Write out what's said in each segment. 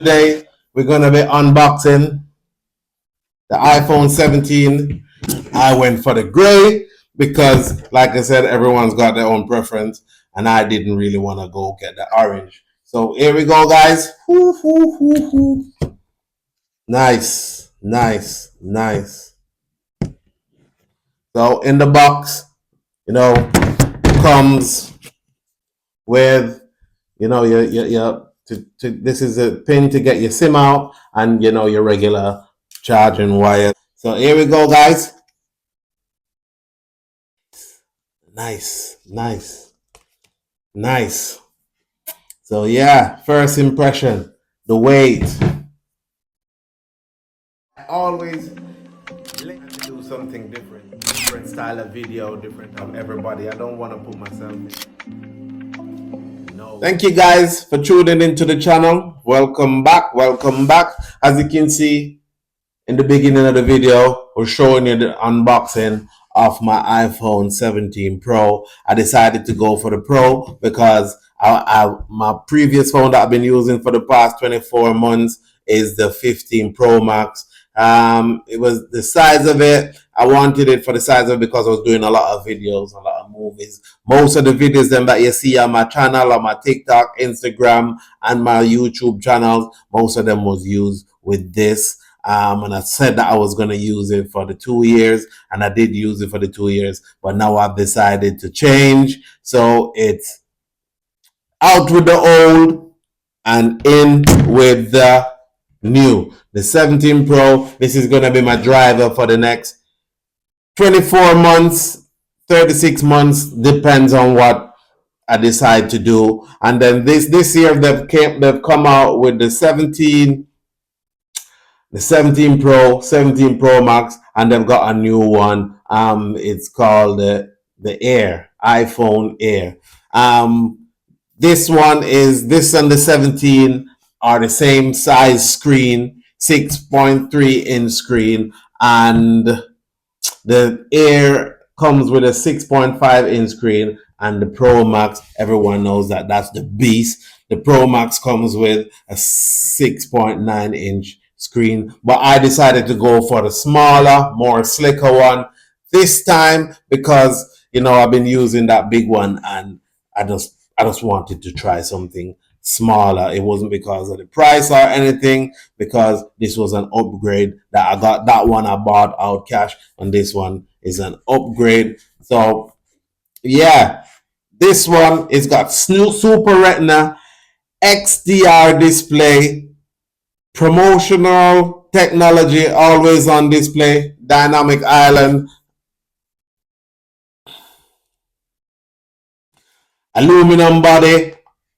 Today we're gonna be unboxing the iPhone 17. I went for the gray because, like I said, everyone's got their own preference, and I didn't really want to go get the orange. So here we go, guys. Hoo, hoo, hoo, hoo. Nice, nice, nice. So in the box, you know, comes with this is a pin to get your SIM out, and your regular charging wire. So here we go, guys. Nice, nice, nice. So yeah, first impression, the weight. I always like to do something different style of video, different of everybody. I don't want to put myself in. No. Thank you guys for tuning into the channel. Welcome back, welcome back. As you can see, in the beginning of the video, we're showing you the unboxing of my iPhone 17 Pro. I decided to go for the Pro because my previous phone that I've been using for the past 24 months is the 15 Pro Max. It was the size of it. I wanted it for the size of it because I was doing a lot of videos, a lot of movies. Most of the videos them that you see on my channel, on my TikTok, Instagram, and my YouTube channels, most of them was used with this. And I said that I was going to use it for the 2 years, and I did use it for the 2 years, but now I've decided to change. So it's out with the old and in with the new. The 17 Pro, this is going to be my driver for the next 24 months, 36 months, depends on what I decide to do. And then this year they've come out with the 17 Pro, 17 Pro Max, and they've got a new one. It's called the Air, iPhone Air. This and the 17 are the same size screen, 6.3 inch screen, and the Air comes with a 6.5 inch screen, and the Pro Max, everyone knows that that's the beast. The Pro Max comes with a 6.9 inch screen, but I decided to go for the smaller, more slicker one this time because I've been using that big one, and I just wanted to try something smaller. It wasn't because of the price or anything, because this was an upgrade that I got. That one I bought out cash, and this one is an upgrade. So yeah, this one is got Super Retina XDR display, promotional technology always on display, dynamic island, aluminum body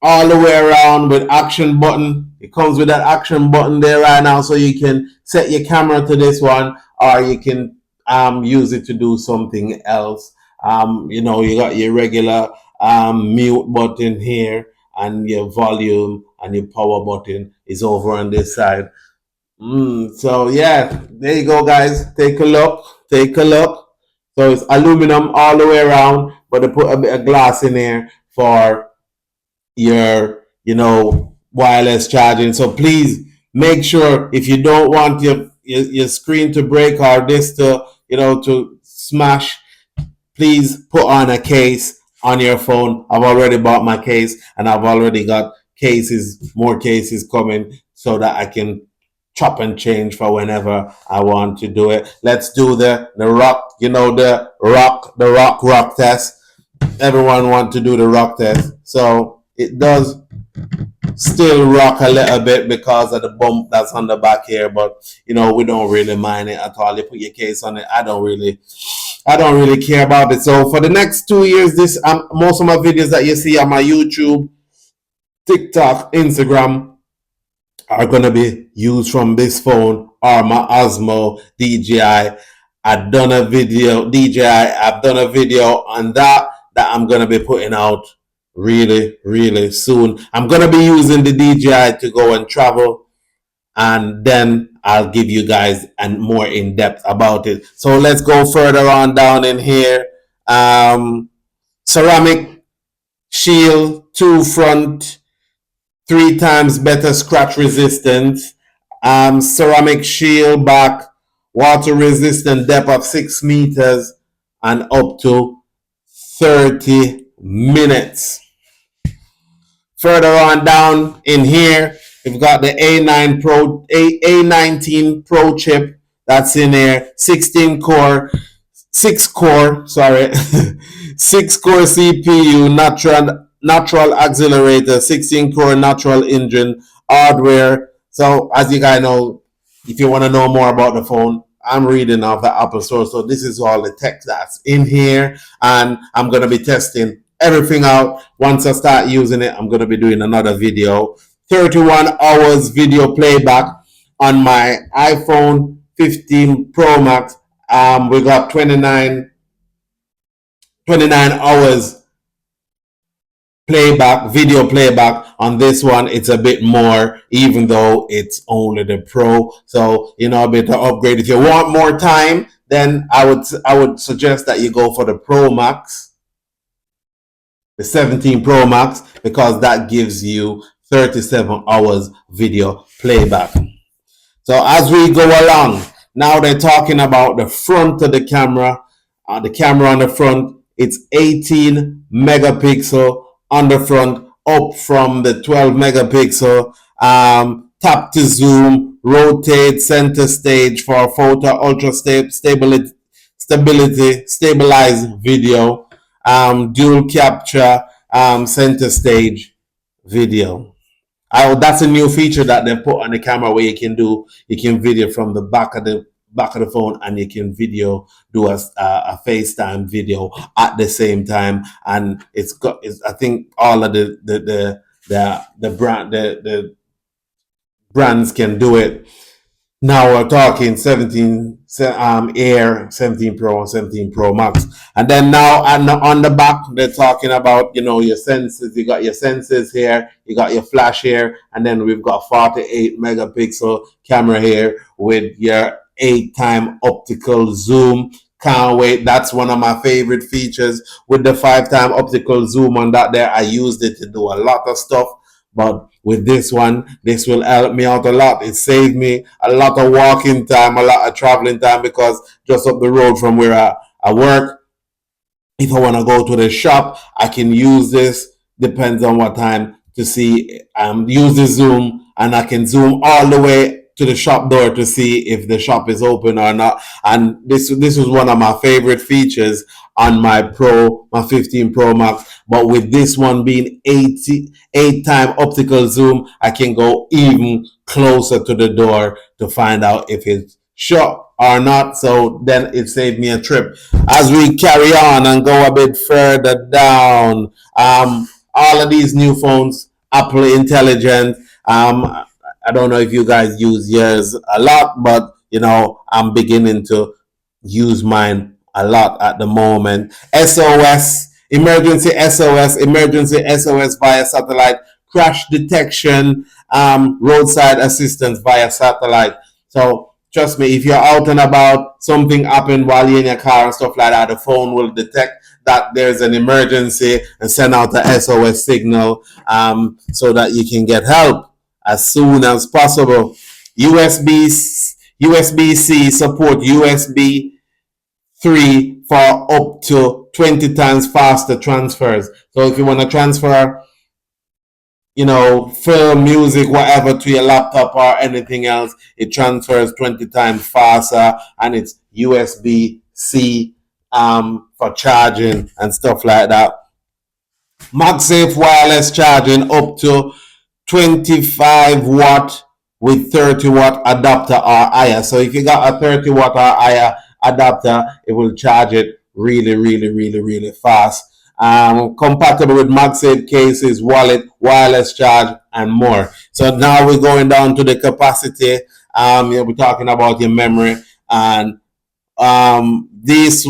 all the way around with action button. It comes with that action button there right now, so you can set your camera to this one, or you can use it to do something else. You got your regular mute button here, and your volume and your power button is over on this side. So yeah, there you go, guys. Take a look. Take a look. So it's aluminum all the way around, but they put a bit of glass in there for your, wireless charging. So please make sure, if you don't want your screen to break or this to smash, please put on a case on your phone. I've already bought my case, and I've already got more cases coming, so that I can chop and change for whenever I want to do it. Let's do the rock, the rock test. Everyone wants to do the rock test. So it does still rock a little bit because of the bump that's on the back here, but we don't really mind it at all. You put your case on it. I don't really care about it. So for the next 2 years, most of my videos that you see on my YouTube, TikTok, Instagram are going to be used from this phone or my Osmo DJI. I've done a video on that I'm going to be putting out really, really soon. I'm going to be using the DJI to go and travel, and then I'll give you guys and more in depth about it. So let's go further on down in here. Ceramic shield, 2 front, three times better scratch resistance, ceramic shield back, water resistant depth of 6 meters, and up to 30 minutes. Further on down in here, we've got the A19 Pro chip that's in there, 16 core, 6 core, sorry, 6 core CPU, natural accelerator, 16 core natural engine, hardware. So as you guys know, if you want to know more about the phone, I'm reading off the Apple Store. So this is all the tech that's in here, and I'm going to be testing everything out. Once I start using it, I'm going to be doing another video. 31 hours video playback on my iPhone 15 Pro Max. We got 29 hours video playback. On this one it's a bit more, even though it's only the Pro. So a bit of upgrade. If you want more time, then I would suggest that you go for the Pro Max, the 17 Pro Max, because that gives you 37 hours video playback. So as we go along, now they're talking about the front of the camera. The camera on the front, it's 18 megapixel on the front, up from the 12 megapixel. Tap to zoom, rotate, center stage for photo, ultra stabilized video, dual capture, center stage video. That's a new feature that they put on the camera, where you can video from the back of the phone, and you can do a FaceTime video at the same time. And I think all of the brands can do it. Now we're talking 17 Air, 17 Pro, and 17 Pro Max. And then now on the back, they're talking about, your sensors. You got your sensors here, you got your flash here, and then we've got 48 megapixel camera here with your 8-time optical zoom. Can't wait. That's one of my favorite features with the 5-time optical zoom on that there. I used it to do a lot of stuff. But with this one, this will help me out a lot. It saved me a lot of walking time, a lot of traveling time, because just up the road from where I work, if I want to go to the shop, I can use this, depends on what time, to see, use the zoom, and I can zoom all the way to the shop door to see if the shop is open or not. And this was one of my favorite features on my 15 Pro Max. But with this one being 8-time optical zoom, I can go even closer to the door to find out if it's shut or not. So then it saved me a trip. As we carry on and go a bit further down, all of these new phones, Apple Intelligent, I don't know if you guys use yours a lot, but I'm beginning to use mine a lot at the moment. Emergency SOS via satellite, crash detection, roadside assistance via satellite. So trust me, if you're out and about, something happened while you're in your car and stuff like that, the phone will detect that there's an emergency and send out the SOS signal, so that you can get help as soon as possible. USB-C support USB 3 for up to 20 times faster transfers. So if you want to transfer, film, music, whatever, to your laptop or anything else, it transfers 20 times faster, and it's USB-C for charging and stuff like that. MagSafe wireless charging up to 25 watt with 30 watt adapter or higher. So if you got a 30 watt or higher adapter, it will charge it really fast. Compatible with MagSafe cases, wallet, wireless charge, and more. So now we're going down to the capacity. We're talking about your memory, and these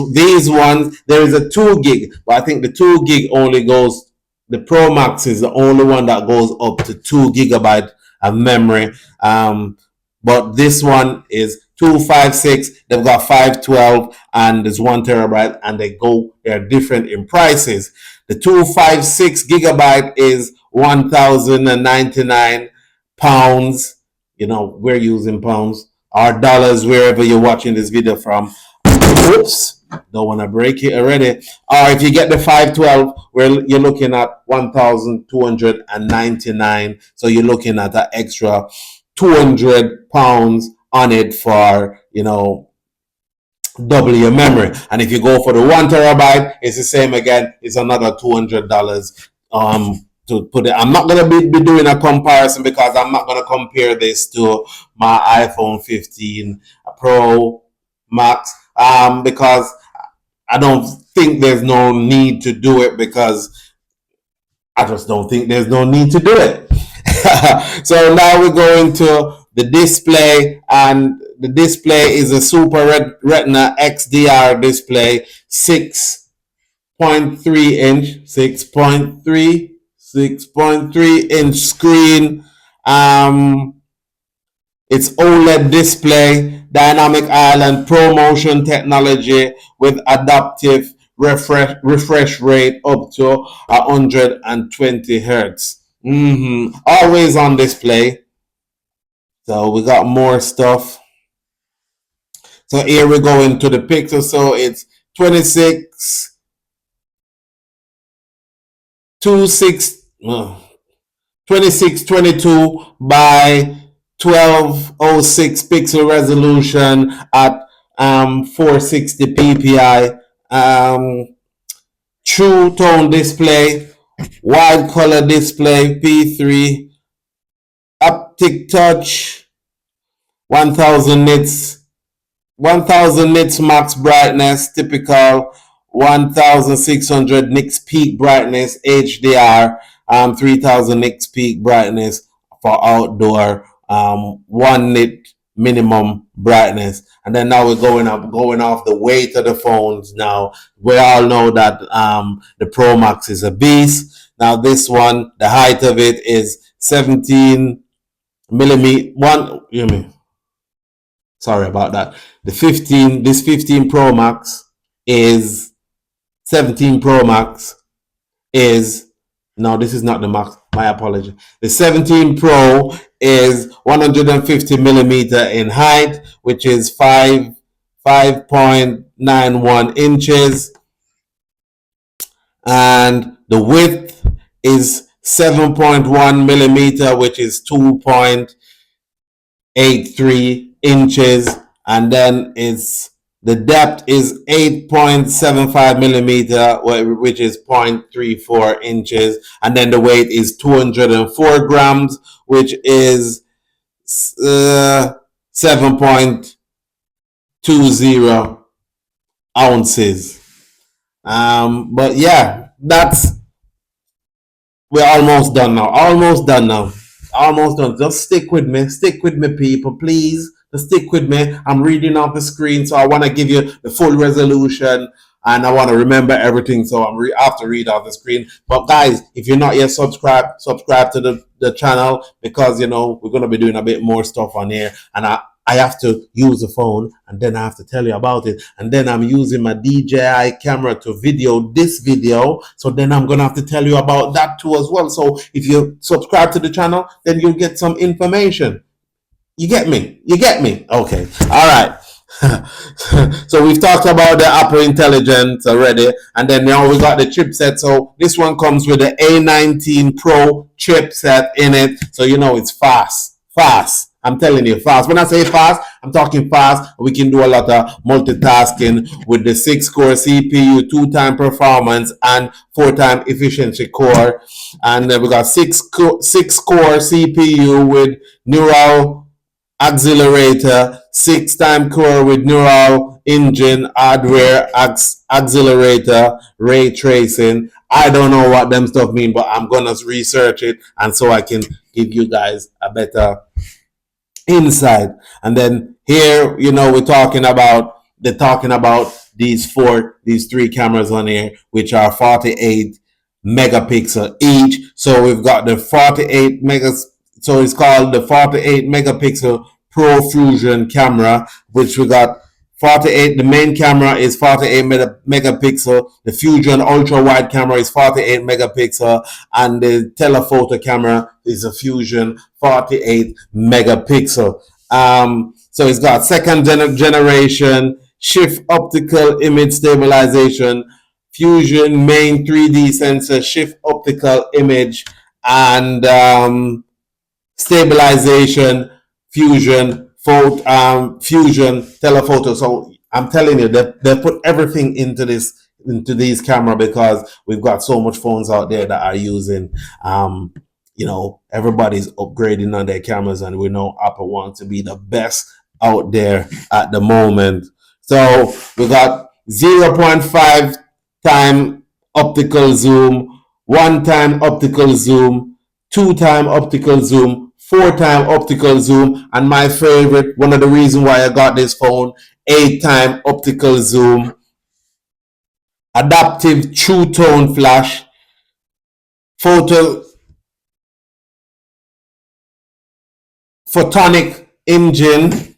ones, there is a 2 gig, but I think the 2 gig only goes, the Pro Max is the only one that goes up to 2 gigabyte of memory. But this one is 256. They've got 512, and there's 1 terabyte, and they're different in prices. The 256 gigabyte is £1,099. We're using pounds or dollars wherever you're watching this video from. Oops, don't want to break it already. Or if you get the 512, where you're looking at 1,299. So you're looking at an extra £200 on it for double your memory. And if you go for the 1 terabyte, it's the same again. It's another $200 to put it. I'm not gonna be doing a comparison because I'm not gonna compare this to my iPhone 15 Pro Max because I don't think there's no need to do it, because I just don't think there's no need to do it. So now we're going to the display, and the display is a Super Retina XDR display, 6.3 inch, 6.3 inch screen. It's OLED display, dynamic island, ProMotion technology with adaptive refresh rate up to 120 hertz. Always on display. So we got more stuff. So here we go into the pixel. So it's 2622 by 1206 pixel resolution at 460 ppi. True tone display, wide color display, P3, haptic touch, 1000 nits max brightness, typical 1600 nits peak brightness, HDR, 3000 nits peak brightness for outdoor, 1 nit minimum brightness. And then now we're going off the weight of the phones. Now we all know that the Pro Max is a beast. Now this one, the height of it is 17 millimeter. Sorry about that. This 15 Pro Max is 17 Pro Max is, no, this is not the Max. My apology. The 17 Pro is 150 millimeter in height, which is 5.91 inches, and the width is 7.1 millimeter, which is 2.83 inches, and then the depth is 8.75 millimeter, which is 0.34 inches, and then the weight is 204 grams, which is 7.20 ounces. But yeah, we're almost done now. Almost done. Just stick with me, people, please. Just stick with me. I'm reading off the screen, so I want to give you the full resolution, and I want to remember everything, so I have to read off the screen. But guys, if you're not yet subscribed to the channel, because we're going to be doing a bit more stuff on here, and I have to use the phone, and then I have to tell you about it, and then I'm using my DJI camera to video this video, so then I'm gonna have to tell you about that too as well. So if you subscribe to the channel, then you'll get some information. You get me? Okay. All right. So we've talked about the Apple Intelligence already, and then now we got the chipset. So this one comes with the A19 Pro chipset in it, so it's fast. I'm telling you, fast. When I say fast, I'm talking fast. We can do a lot of multitasking with the 6-core CPU, 2-time performance, and 4-time efficiency core. And we got 6-core CPU with neural accelerator, 6-time core with neural engine, hardware accelerator, ray tracing. I don't know what them stuff mean, but I'm gonna research it, and so I can give you guys a better insight. And then here, we're talking about these 3 cameras on here, which are 48 megapixel each. So we've got the 48 megas. So it's called the 48 megapixel Pro Fusion camera, which we got 48. The main camera is 48 megapixel. The Fusion ultra wide camera is 48 megapixel, and the telephoto camera is a Fusion 48 megapixel. So it's got second generation shift optical image stabilization, Fusion main 3D sensor, shift optical image, and stabilization, Fusion telephoto. So I'm telling you, they put everything into these camera because we've got so much phones out there that are using everybody's upgrading on their cameras, and we know Apple wants to be the best out there at the moment. So we got 0.5 time optical zoom, 1 time optical zoom, 2 time optical zoom, 4 time optical zoom, and my favorite, one of the reasons why I got this phone, 8 time optical zoom, adaptive true tone flash, photonic engine,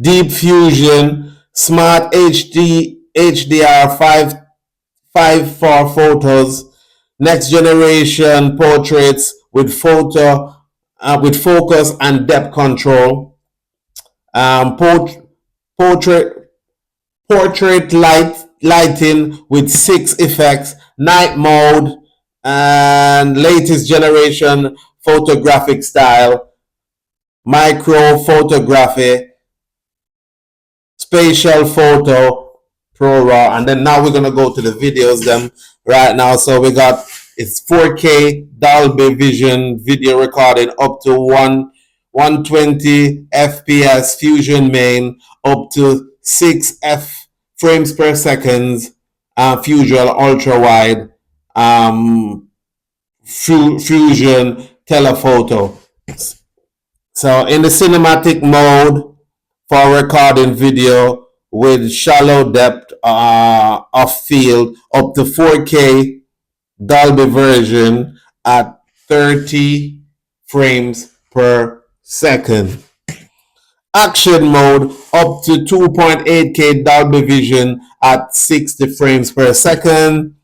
deep fusion, smart HDR 5 for photos, next generation portraits with with focus and depth control, portrait lighting with 6 effects, night mode, and latest generation photographic style, micro photography, spatial photo, pro raw, and then now we're gonna go to the videos them right now. So we got, it's 4K Dolby Vision video recording up to 120 FPS Fusion main, up to 6 frames per second, Fusion ultra wide, Fusion telephoto. So in the cinematic mode for recording video with shallow depth of field, up to 4K Dolby version at 30 frames per second. Action mode, up to 2.8K Dolby Vision at 60 frames per second.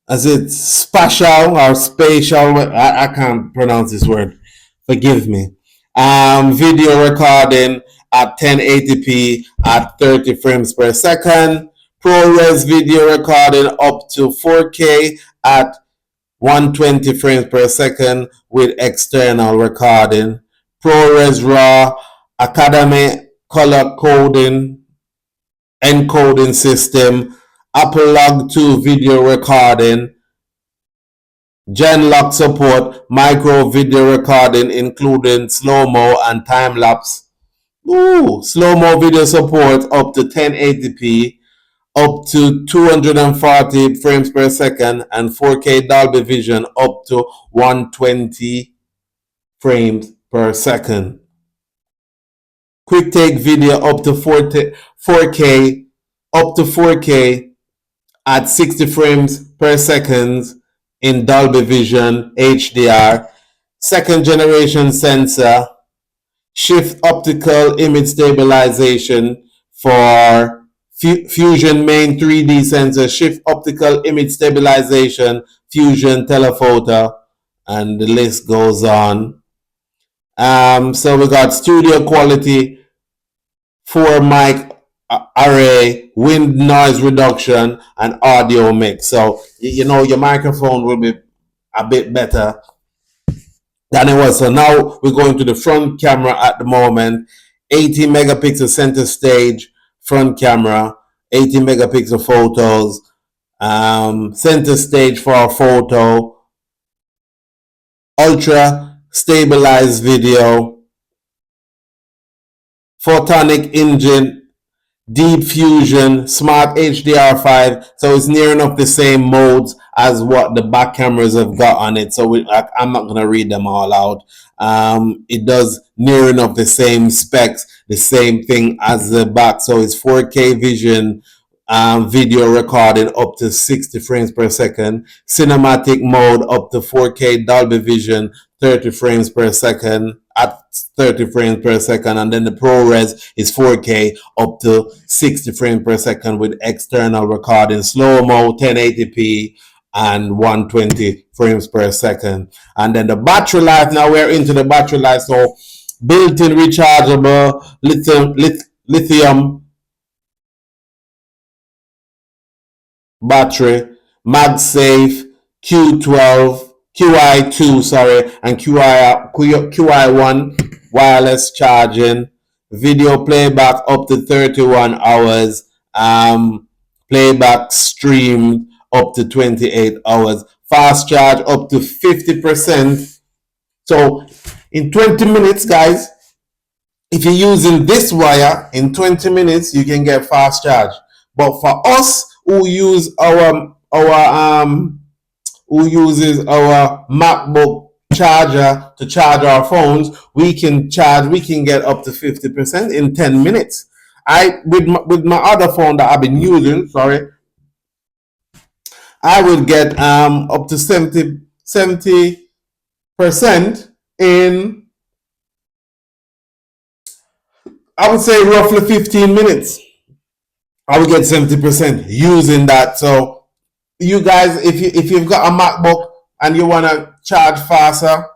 As it's spatial or spatial, I can't pronounce this word, forgive me. Video recording at 1080p at 30 frames per second. ProRes video recording up to 4K at 120 frames per second with external recording. ProRes RAW Academy color coding encoding system, Apple Log 2 video recording, Genlock support, micro video recording including slow-mo and time-lapse. Slow-mo video support up to 1080p, up to 240 frames per second, and 4K Dolby Vision up to 120 frames per second. Quick take video up to 4K at 60 frames per second in Dolby Vision HDR. Second generation sensor, shift optical image stabilization for Fusion main 3D sensor, shift optical image stabilization, Fusion telephoto, and the list goes on. So we got studio quality, 4 mic array, wind noise reduction, and audio mix. So your microphone will be a bit better than it was. So now we're going to the front camera at the moment. 80 megapixel center stage front camera, 80 megapixel photos, center stage for a photo, ultra stabilized video, photonic engine, deep fusion, smart HDR5. So it's near enough the same modes as what the back cameras have got on it. So I'm not going to read them all out. It does near enough the same specs, the same thing as the back. So it's 4K vision, video recording up to 60 frames per second, cinematic mode up to 4K Dolby Vision, 30 frames per second at 30 frames per second, and then the ProRes is 4K up to 60 frames per second with external recording, slow-mo, 1080p, and 120 frames per second. And then the battery life, now we're into the battery life. So built-in rechargeable lithium battery, MagSafe, Q12, QI2, sorry, and QI1 wireless charging, video playback up to 31 hours, playback streamed up to 28 hours, fast charge up to 50%. So in 20 minutes, guys, if you're using this wire, in 20 minutes you can get fast charge. But for us who use who uses our MacBook charger to charge our phones, we can get up to 50% in 10 minutes. With my other phone that I've been using, sorry, I would get up to 70% in, I would say, roughly 15 minutes. I would get 70% using that. So you guys, if you've got a MacBook and you want to charge faster,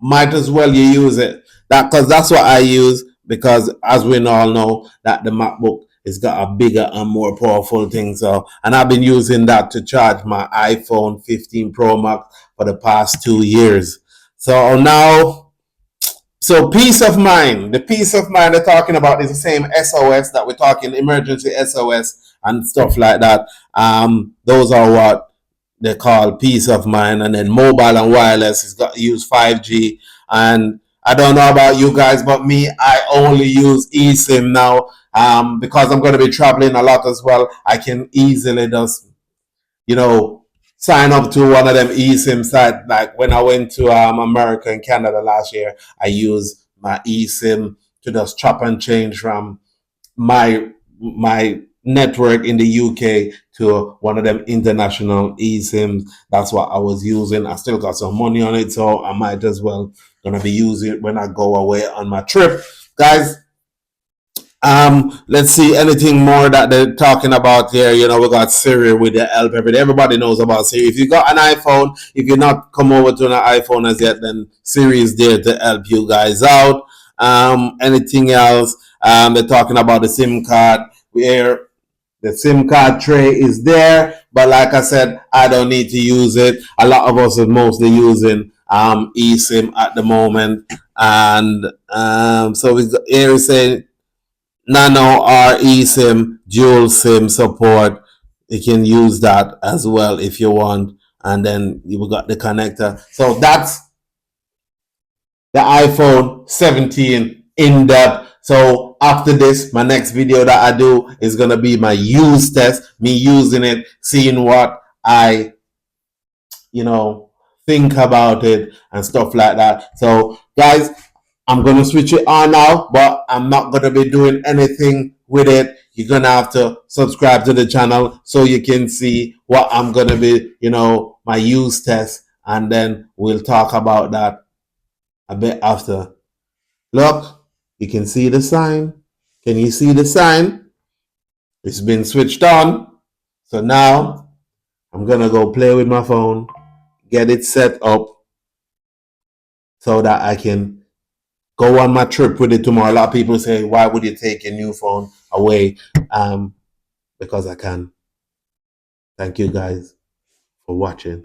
might as well you use it. Because that's what I use, because as we all know that the MacBook has got a bigger and more powerful thing. So, and I've been using that to charge my iPhone 15 Pro Max for the past 2 years. So now, so peace of mind, the peace of mind they're talking about is the same SOS that we're talking, emergency SOS and stuff like that. Those are what they call peace of mind. And then mobile and wireless has got to use 5G. And I don't know about you guys, but me, I only use eSIM now, because I'm going to be traveling a lot as well. I can easily just, sign up to one of them eSIM sites. Like when I went to America and Canada last year, I used my eSIM to just chop and change from my network in the UK to one of them international eSIMs. That's what I was using. I still got some money on it, so I might as well gonna be using it when I go away on my trip, guys. Let's see anything more that they're talking about here. We got Siri with the help everything. Everybody knows about Siri. If you got an iPhone, if you're not come over to an iPhone as yet, then Siri is there to help you guys out. Anything else? They're talking about the SIM card, where the SIM card tray is there, but like I said, I don't need to use it. A lot of us are mostly using eSIM at the moment, and so here is saying Nano or eSIM dual SIM support. You can use that as well if you want, and then you got the connector. So that's the iPhone 17 in depth. So after this, my next video that I do is gonna be my use test, me using it, seeing what I think about it and stuff like that. So guys, I'm gonna switch it on now, but I'm not gonna be doing anything with it. You're gonna have to subscribe to the channel so you can see what I'm gonna be, my use test, and then we'll talk about that a bit after. Look, you can see the sign. Can you see the sign? It's been switched on. So now I'm gonna go play with my phone, get it set up so that I can go on my trip with it tomorrow. A lot of people say, why would you take your new phone away? Because I can. Thank you guys for watching.